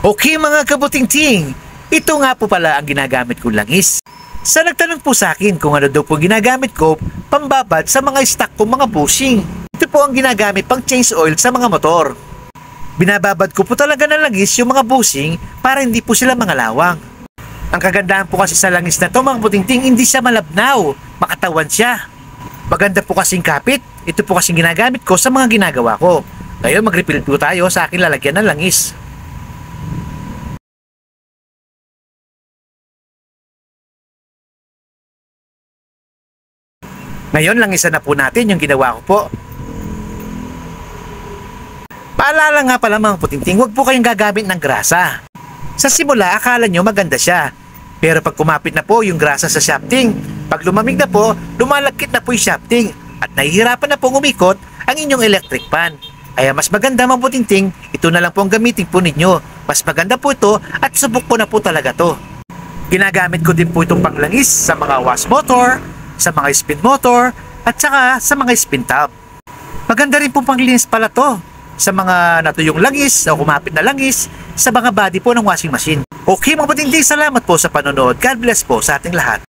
Okay mga kabuting-ting, ito nga po pala ang ginagamit kong langis. Sa nagtanong po sa akin kung ano daw po ginagamit ko pambabad sa mga stock kong mga bushing. Ito po ang ginagamit pang change oil sa mga motor. Binababad ko po talaga ng langis yung mga bushing para hindi po sila mangalawang. Ang kagandahan po kasi sa langis na to mga kabuting-ting, hindi siya malabnaw, makatawan siya. Maganda po kasing kapit, ito po kasing ginagamit ko sa mga ginagawa ko. Ngayon mag-refill po tayo sa aking lalagyan ng langis. Ngayon, langisan na po natin yung ginawa ko po. Paalala nga pala mga puting-ting, huwag po kayong gagamit ng grasa. Sa simula, akala nyo maganda siya. Pero pag kumapit na po yung grasa sa shafting, pag lumamig na po, lumalagkit na po yung shafting at nahihirapan na pong umikot ang inyong electric fan. Kaya mas maganda mga puting-ting, ito na lang po ang gamitin po ninyo. Mas maganda po ito at subok ko na po talaga to. Ginagamit ko din po itong panglangis sa mga wash motor, sa mga spin motor, at saka sa mga spin top. Maganda rin po panglinis pala to sa mga natuyong langis o kumapit na langis sa mga body po ng washing machine. Okay mga puting-ting, salamat po sa panonood. God bless po sa ating lahat.